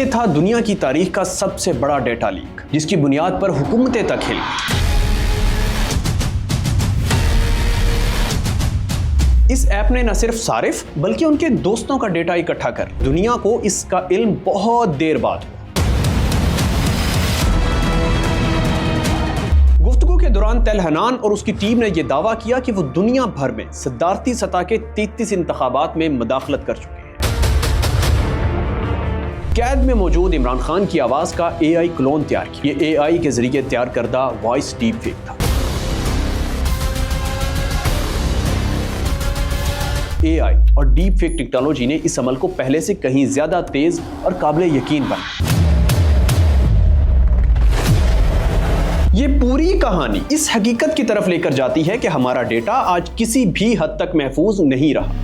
یہ تھا دنیا کی تاریخ کا سب سے بڑا ڈیٹا لیک، جس کی بنیاد پر حکومتیں تک ہل گئیں۔ اس ایپ نے نہ صرف صارف بلکہ ان کے دوستوں کا ڈیٹا اکٹھا کر دنیا کو اس کا علم بہت دیر بعد ہوا۔ گفتگو کے دوران تل حنان اور اس کی ٹیم نے یہ دعویٰ کیا کہ وہ دنیا بھر میں صدارتی سطح کے 33 انتخابات میں مداخلت کر چکے ہیں۔ قید میں موجود عمران خان کی آواز کا اے آئی کلون تیار کیا۔ یہ اے آئی کے ذریعے تیار کردہ وائس ڈیپ فیک تھا۔ اے آئی اور ڈیپ فیک ٹیکنالوجی نے اس عمل کو پہلے سے کہیں زیادہ تیز اور قابل یقین بنا۔ یہ پوری کہانی اس حقیقت کی طرف لے کر جاتی ہے کہ ہمارا ڈیٹا آج کسی بھی حد تک محفوظ نہیں رہا۔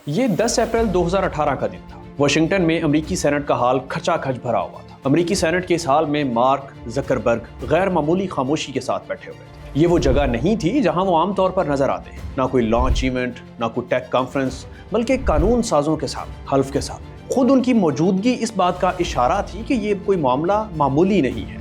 یہ 10 اپریل 2018 کا دن تھا۔ واشنگٹن میں امریکی سینٹ کا حال کھچا کھچ بھرا ہوا تھا۔ امریکی سینٹ کے اس حال میں مارک زکربرگ غیر معمولی خاموشی کے ساتھ بیٹھے ہوئے تھے۔ یہ وہ جگہ نہیں تھی جہاں وہ عام طور پر نظر آتے ہیں، نہ کوئی لانچ ایونٹ، نہ کوئی ٹیک کانفرنس، بلکہ قانون سازوں کے ساتھ حلف کے ساتھ۔ خود ان کی موجودگی اس بات کا اشارہ تھی کہ یہ کوئی معاملہ معمولی نہیں ہے۔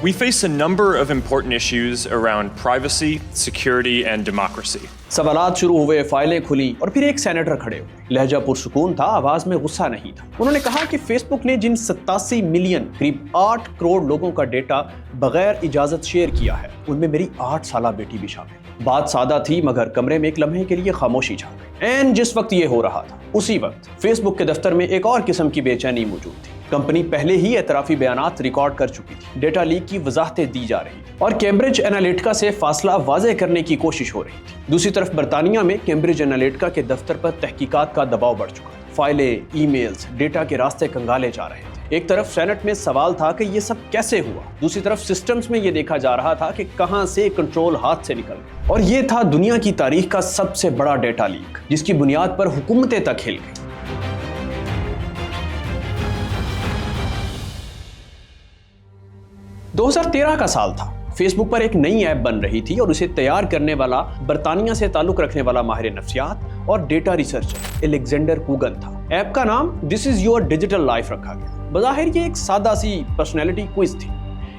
We face a number of important issues around privacy, security, and democracy. سوالات شروع ہوئے، فائلیں کھلیں اور پھر ایک سینیٹر کھڑے ہوئے۔ لہجہ پرسکون تھا، آواز میں غصہ نہیں تھا۔ انہوں نے کہا کہ فیس بک نے جن 87 ملین قریب 8 کروڑ لوگوں کا ڈیٹا بغیر اجازت شیئر کیا ہے، ان میں میری 8 سالہ بیٹی بھی شامل۔ بات سادہ تھی مگر کمرے میں ایک لمحے کے لیے خاموشی چھا گئی۔ این جس وقت یہ ہو رہا تھا، اسی وقت فیس بک کے دفتر میں ایک اور قسم کی بے چینی موجود تھی۔ کمپنی پہلے ہی اعترافی بیانات ریکارڈ کر چکی تھی، ڈیٹا لیک کی وضاحتیں دی جا رہی تھیں اور کیمبرج انالیٹکا سے فاصلہ واضح کرنے کی کوشش ہو رہی تھی۔ دوسری طرف برطانیہ میں کیمبرج انالیٹکا کے دفتر پر تحقیقات کا دباؤ بڑھ چکا تھا۔ فائلیں، ای میلز، ڈیٹا کے راستے کنگالے جا رہے تھے۔ ایک طرف سینٹ میں سوال تھا کہ یہ سب کیسے ہوا، دوسری طرف سسٹمز میں یہ دیکھا جا رہا تھا کہ کہاں سے کنٹرول ہاتھ سے نکل گیا۔ اور یہ تھا دنیا کی تاریخ کا سب سے بڑا ڈیٹا لیک، جس کی بنیاد پر حکومتیں تک ہل گئیں۔ 2013 کا سال تھا۔ فیس بک پر ایک نئی ایپ بن رہی تھی اور اسے تیار کرنے والا برطانیہ سے تعلق رکھنے والا ماہر نفسیات اور ڈیٹا ریسرچر الیگزینڈر کوگن تھا۔ ایپ کا نام دس از یور ڈیجیٹل لائف رکھا گیا۔ بظاہر یہ ایک سادہ سی پرسنالٹی کوئز تھی۔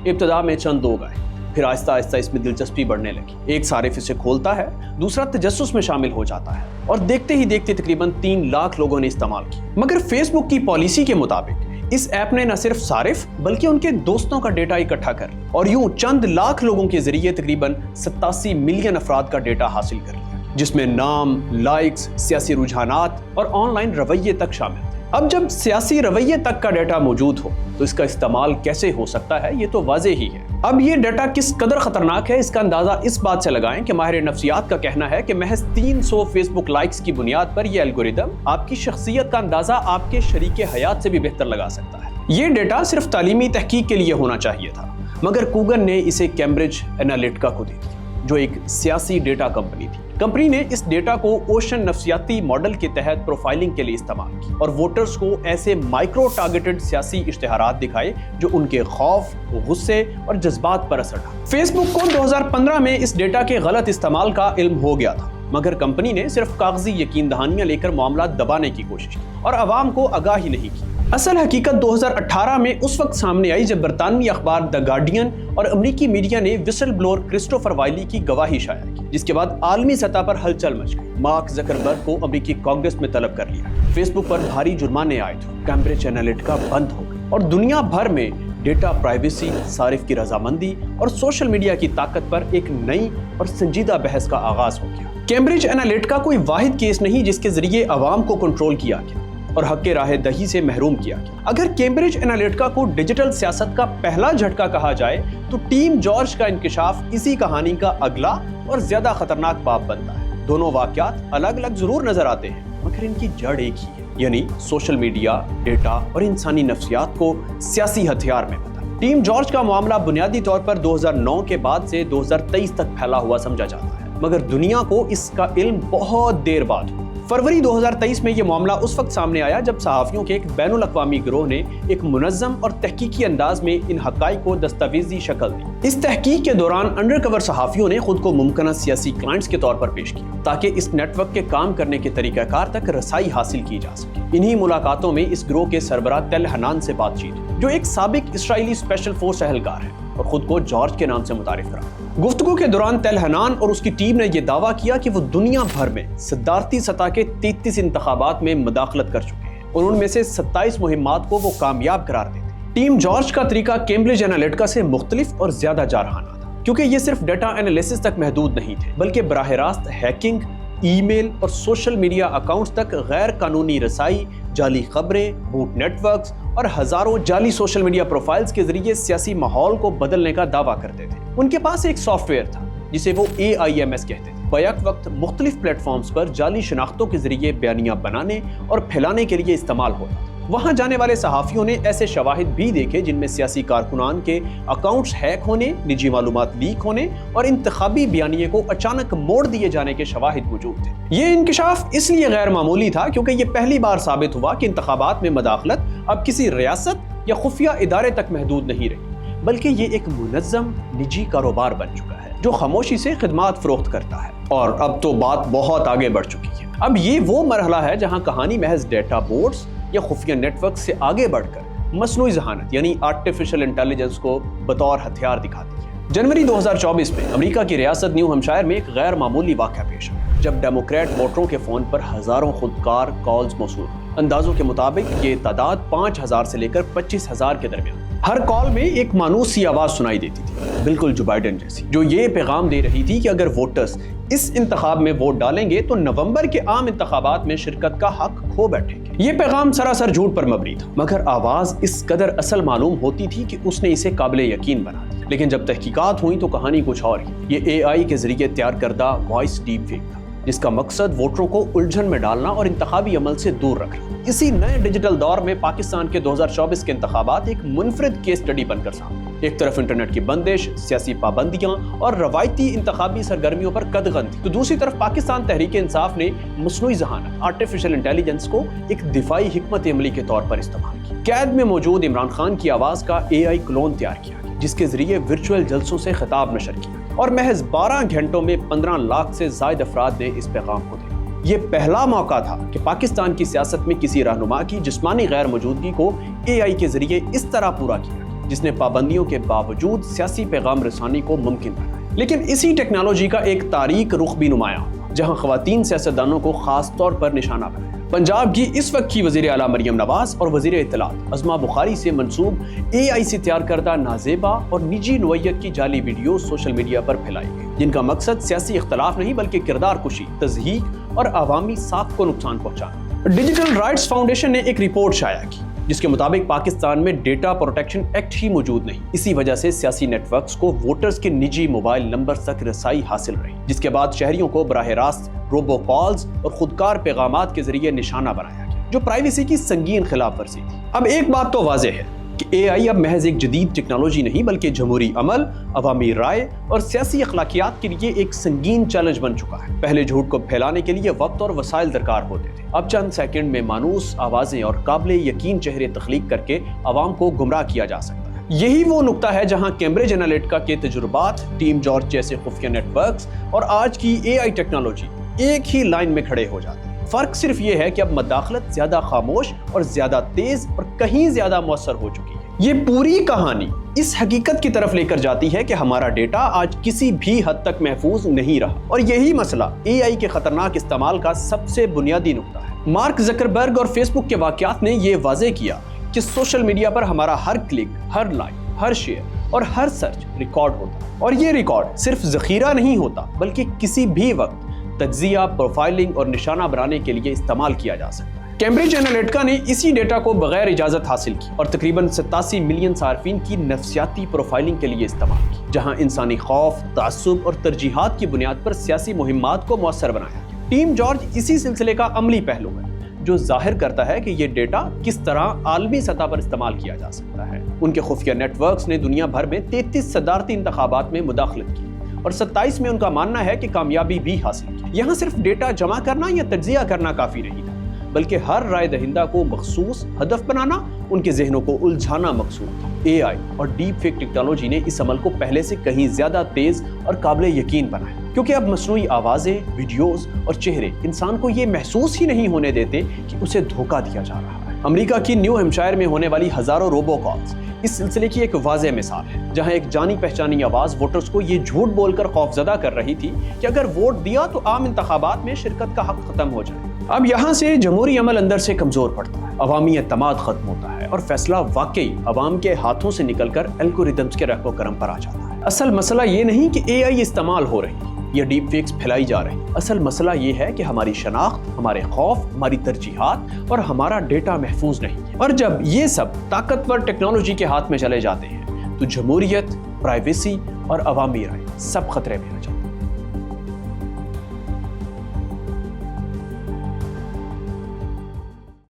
ابتدا میں چند لوگ آئے، پھر آہستہ آہستہ اس میں دلچسپی بڑھنے لگی۔ ایک صارف اسے کھولتا ہے، دوسرا تجسس میں شامل ہو جاتا ہے اور دیکھتے ہی دیکھتے تقریباً 3 لاکھ لوگوں نے استعمال کی۔ مگر فیس بک کی پالیسی کے مطابق اس ایپ نے نہ صرف صارف بلکہ ان کے دوستوں کا ڈیٹا اکٹھا کر اور یوں چند لاکھ لوگوں کے ذریعے تقریباً 87 ملین افراد کا ڈیٹا حاصل کر لیا، جس میں نام، لائکس، سیاسی رجحانات اور آن لائن رویے تک شامل تھے۔ اب جب سیاسی رویے تک کا ڈیٹا موجود ہو تو اس کا استعمال کیسے ہو سکتا ہے، یہ تو واضح ہی ہے۔ اب یہ ڈیٹا کس قدر خطرناک ہے، اس کا اندازہ اس بات سے لگائیں کہ ماہر نفسیات کا کہنا ہے کہ محض 300 فیس بک لائکس کی بنیاد پر یہ الگوریدم آپ کی شخصیت کا اندازہ آپ کے شریک حیات سے بھی بہتر لگا سکتا ہے۔ یہ ڈیٹا صرف تعلیمی تحقیق کے لیے ہونا چاہیے تھا، مگر کوگن نے اسے کیمبرج انالیٹکا کو دے دیا، جو ایک سیاسی ڈیٹا کمپنی تھی۔ کمپنی نے اس ڈیٹا کو اوشن نفسیاتی ماڈل کے تحت پروفائلنگ کے لیے استعمال کی اور ووٹرز کو ایسے مائکرو ٹارگیٹڈ سیاسی اشتہارات دکھائے جو ان کے خوف، غصے اور جذبات پر اثر ڈالے۔ فیس بک کو 2015 میں اس ڈیٹا کے غلط استعمال کا علم ہو گیا تھا، مگر کمپنی نے صرف کاغذی یقین دہانیاں لے کر معاملات دبانے کی کوشش کی اور عوام کو آگاہ ہی نہیں کی۔ اصل حقیقت 2018 میں اس وقت سامنے آئی جب برطانوی اخبار دی گارڈین اور امریکی میڈیا نے وسل بلور کرسٹوفر وائلی کی گواہی شائع کی، جس کے بعد عالمی سطح پر ہلچل مچ گئی۔ مارک زکربرگ کو امریکی کانگریس میں طلب کر لیا، فیس بک پر بھاری جرمانے عائد ہوئے، کیمبرج انالیٹکا بند ہو گئی اور دنیا بھر میں ڈیٹا پرائیویسی، صارف کی رضامندی اور سوشل میڈیا کی طاقت پر ایک نئی اور سنجیدہ بحث کا آغاز ہو گیا۔ کیمبرج انالیٹکا کوئی واحد کیس نہیں جس کے ذریعے عوام کو کنٹرول کیا گیا اور حق کے راہ دہی سے محروم کیا گیا۔ اگر کیمبرج انالیٹکا کو ڈیجیٹل سیاست کا پہلا جھٹکا کہا جائے تو ٹیم جارج کا انکشاف اسی کہانی کا اگلا اور زیادہ خطرناک باب بنتا ہے۔ دونوں واقعات الگ الگ ضرور نظر آتے ہیں، مگر ان کی جڑ ایک ہی ہے، یعنی سوشل میڈیا، ڈیٹا اور انسانی نفسیات کو سیاسی ہتھیار میں بدلا۔ ٹیم جارج کا معاملہ بنیادی طور پر 2009 کے بعد سے 2023 تک پھیلا ہوا سمجھا جاتا ہے، مگر دنیا کو اس کا علم بہت دیر بعد ہوا۔ फरवरी 2023 में ये मामला उस वक्त सामने आया जब सहाफ़ियों के एक बैन अल-अक़वामी गिरोह ने एक मुनज़्ज़म और तहकीकी अंदाज में इन हक़ाइक़ को दस्तावेज़ी शक्ल दी। इस तहकीक के दौरान अंडर कवर सहाफ़ियों ने खुद को मुमकिन सियासी क्लाइंट्स के तौर पर पेश किया ताकि इस नेटवर्क के काम करने के तरीक़ाकार तक रसाई हासिल की जा सके। इन्हीं मुलाकातों में इस गिरोह के सरबराह तेल हनान से बातचीत, जो एक साबिक इसराइली स्पेशल फोर्स एहलकार है और खुद को जॉर्ज के नाम से मुतारिफ करा। गुफ्तगू के दौरान तेल हनान और उसकी टीम ने यह दावा किया कि वो दुनिया भर में सदारती सतह के 33 इंतखाबात में मुदाखलत कर चुके हैं और उनमें से 27 मुहिम्मात को वो कामयाब करार देते। टीम जॉर्ज का तरीका कैम्ब्रिज एनालिटिका से मुख्तलिफ और ज्यादा जारहाना था, क्योंकि ये सिर्फ डाटा एनालिसिस तक महदूद नहीं थे, बल्कि बराह रास्त हैकिंग, ईमेल और सोशल मीडिया अकाउंट्स तक गैर कानूनी रसाई, जाली खबरें, बूट नेटवर्क्स और हजारों जाली सोशल मीडिया प्रोफाइल्स के जरिए सियासी माहौल को बदलने का दावा करते थे। उनके पास एक सॉफ्टवेयर था जिसे वो AIMS कहते थे। बैक वक्त मुख्तलिफ प्लेटफॉर्म्स पर जाली शनाख्तों के जरिए बयानियां बनाने और फैलाने के लिए इस्तेमाल होता था। वहां जाने वाले सहाफ़ियों ने ऐसे शवाहिद भी देखे जिनमें सियासी कारकुनान के अकाउंट्स हैक होने, निजी मालूमात लीक होने और इंतखाबी बयानिए को अचानक मोड़ दिए जाने के शवाहिद मौजूद थे। ये इंकिशाफ इसलिए गैर मामूली था क्योंकि ये पहली बार साबित हुआ कि इंतखाबात में मदाखलत अब किसी रियासत या खुफिया इदारे तक महदूद नहीं रही, बल्कि ये एक मुनज़्ज़म निजी कारोबार बन चुका है जो खामोशी से खिदमात फरोख्त करता है। और अब तो बात बहुत आगे बढ़ चुकी है। अब ये वो मरहला है जहां कहानी महज डेटा बोर्ड्स या खुफिया नेटवर्क से आगे बढ़कर मसनूई ज़हानत यानी आर्टिफिशियल इंटेलिजेंस को बतौर हथियार दिखाती है। जनवरी 2024 में अमेरिका की रियासत न्यू हैम्पशायर में एक गैर मामूली वाक़या पेश आया जब डेमोक्रेट वोटरों के फ़ोन पर हज़ारों खुदकार कॉल्स मौसूल। अंदाजों के मुताबिक ये तादाद 5,000 से लेकर 25,000 के दरमियान। हर कॉल में एक मानूस सी आवाज़ सुनाई देती थी, बिल्कुल जो बाइडेन जैसी, जो ये पैगाम दे रही थी कि अगर वोटर्स इस इंतखाब में वोट डालेंगे तो नवंबर के आम इंतखाबात में शिरकत का हक खो बैठेंगे। ये पैगाम सरासर झूठ पर मबनी था, मगर आवाज़ इस कदर असल मालूम होती थी कि उसने इसे काबिले यकीन बना दिया। लेकिन जब तहकीकात हुई तो कहानी कुछ और ही। ये AI के जरिए तैयार करदा वॉइस डीप फेक था जिसका मकसद वोटरों को उलझन में डालना और इंतखाबी अमल से दूर रखना। इसी नए डिजिटल दौर में पाकिस्तान के 2024 के इंतखाबात एक मुनफरिद केस स्टडी बनकर सामने। एक तरफ इंटरनेट की बंदिश, सियासी पाबंदियां और रवायती इंतखाबी सरगर्मियों पर कदगन थी, तो दूसरी तरफ पाकिस्तान तहरीक इंसाफ ने मसनूई ज़हानत आर्टिफिशियल इंटेलिजेंस को एक दिफाई हिकमत अमली के तौर पर इस्तेमाल किया। कैद में मौजूद इमरान खान की आवाज़ का AI क्लोन तैयार किया जिसके जरिए वर्चुअल जलसों से खिताब नशर किया और महज 12 घंटों में 15 लाख से ज़ायद अफराद ने इस पैगाम को देखा। ये पहला मौका था कि पाकिस्तान की सियासत में किसी रहनुमा की जिस्मानी गैर मौजूदगी को AI के जरिए इस तरह पूरा किया जिसने पाबंदियों के बावजूद सियासी पैगाम रसानी को मुमकिन बनाया। लेकिन इसी टेक्नोलॉजी का एक तारीक रुख भी नुमाया हुआ जहां ख्वातीन सियासतदानों को खास तौर पर निशाना बनाया। पंजाब की इस वक्त की वज़ीर आला मरियम नवाज और वज़ीर इत्तलात अज़मा बुखारी से मंसूब AI से तैयार करदा नाजेबा और निजी नोयत की जाली वीडियो सोशल मीडिया पर फैलाई गई जिनका मकसद सियासी इख्तलाफ नहीं बल्कि किरदार कुशी, तज़हीक और आवामी साख को नुकसान पहुंचाना। डिजिटल राइट्स फाउंडेशन ने एक रिपोर्ट शाया की जिसके मुताबिक पाकिस्तान में डेटा प्रोटेक्शन एक्ट ही मौजूद नहीं। इसी वजह से सियासी नेटवर्क्स को वोटर्स के निजी मोबाइल नंबर तक रसाई हासिल रही, जिसके बाद शहरियों को बराह रास्त रोबो कॉल्स और खुदकार पैगामात के जरिए निशाना बनाया गया जो प्राइवेसी की संगीन खिलाफ वर्जी थी। अब एक बात तो वाज़ेह है कि AI अब महज एक जदीद टेक्नोलॉजी नहीं बल्कि जमहूरी अमल, अवामी राय और सियासी अखलाकियात के लिए एक संगीन चैलेंज बन चुका है। पहले झूठ को फैलाने के लिए वक्त और वसाइल दरकार होते थे, अब चंद सेकंड में मानूस आवाजें और काबिले यकीन चेहरे तख्लीक करके आवाम को गुमराह किया जा सकता है। यही वो नुक्ता है जहां कैम्ब्रिज एनालिटिका के तजुर्बात, टीम जॉर्ज जैसे खुफिया नेटवर्क्स और आज की AI टेक्नोलॉजी एक ही लाइन में खड़े हो जाते हैं। फर्क सिर्फ ये है कि अब मदाखलत ज्यादा खामोश और ज्यादा तेज और कहीं ज्यादा मौसर हो चुकी है। ये पूरी कहानी इस हकीकत की तरफ लेकर जाती है कि हमारा डेटा आज किसी भी हद तक महफूज नहीं रहा और यही मसला AI के खतरनाक इस्तेमाल का सबसे बुनियादी नुक्ता है। मार्क ज़करबर्ग और फेसबुक के वाक़यात ने ये वाज़ेह किया कि सोशल मीडिया पर हमारा हर क्लिक, हर लाइक, हर शेयर और हर सर्च रिकॉर्ड होता है और ये रिकॉर्ड सिर्फ ज़ख़ीरा नहीं होता बल्कि किसी भी वक्त तज्जिया, प्रोफाइलिंग और निशाना बनाने के लिए इस्तेमाल किया जा सकता है। कैम्ब्रिज एनालिटिका ने इसी डेटा को बगैर इजाज़त हासिल की और तकरीबन 87 मिलियन सार्फिन की नफ्सियाती प्रोफाइलिंग के लिए इस्तेमाल की, जहां इंसानी खौफ, तासुब और तरजीहात की बुनियाद पर सियासी मुहिम्मात को मौसर बनाया। टीम जॉर्ज इसी सिलसिले का अमली पहलू है जो जाहिर करता है कि ये डेटा किस तरह आलमी सतह पर इस्तेमाल किया जा सकता है। उनके खुफिया नेटवर्क्स ने दुनिया भर में 33 सदारती इंतखाबात में मुदाखलत की और 27 में उनका मानना है कि कामयाबी भी हासिल की। यहाँ सिर्फ डेटा जमा करना या तज्जिया करना काफी नहीं था, बल्कि हर राय दहिंदा को मखसूस हदफ बनाना, उनके जहनों को उलझाना मकसूद था। AI और डीप फेक टेक्नोलॉजी ने इस अमल को पहले से कहीं ज्यादा तेज और काबिल यकीन बनाया, क्योंकि अब मसनूई आवाजें, वीडियोस और चेहरे इंसान को ये महसूस ही नहीं होने देते कि उसे धोखा दिया जा रहा है। अमेरिका की न्यू हैम्पशायर में होने वाली हजारों रोबो कॉल्स इस सिलसिले की एक वाज़ेह मिसाल है, जहां एक जानी पहचानी आवाज वोटर्स को ये झूठ बोलकर खौफजदा कर रही थी कि अगर वोट दिया तो आम इंतखाबात में शिरकत का हक खत्म हो जाए। अब यहाँ से जमहूरी अमल अंदर से कमजोर पड़ता है, अवामी एतमाद खत्म होता है और फैसला वाकई अवाम के हाथों से निकलकर एल्गोरिदम्स के रखो करम पर आ जाता है। असल मसला ये नहीं कि AI इस्तेमाल हो रही है या डीप फेक्स फैलाई जा रही है, असल मसला ये है कि हमारी शनाख्त, हमारे खौफ, हमारी तरजीहात और हमारा डेटा महफूज नहीं है। और जब ये सब ताकतवर टेक्नोलॉजी के हाथ में चले जाते हैं तो जमहूरियत, प्राइवेसी और अवामी राय सब खतरे में आ जाते हैं।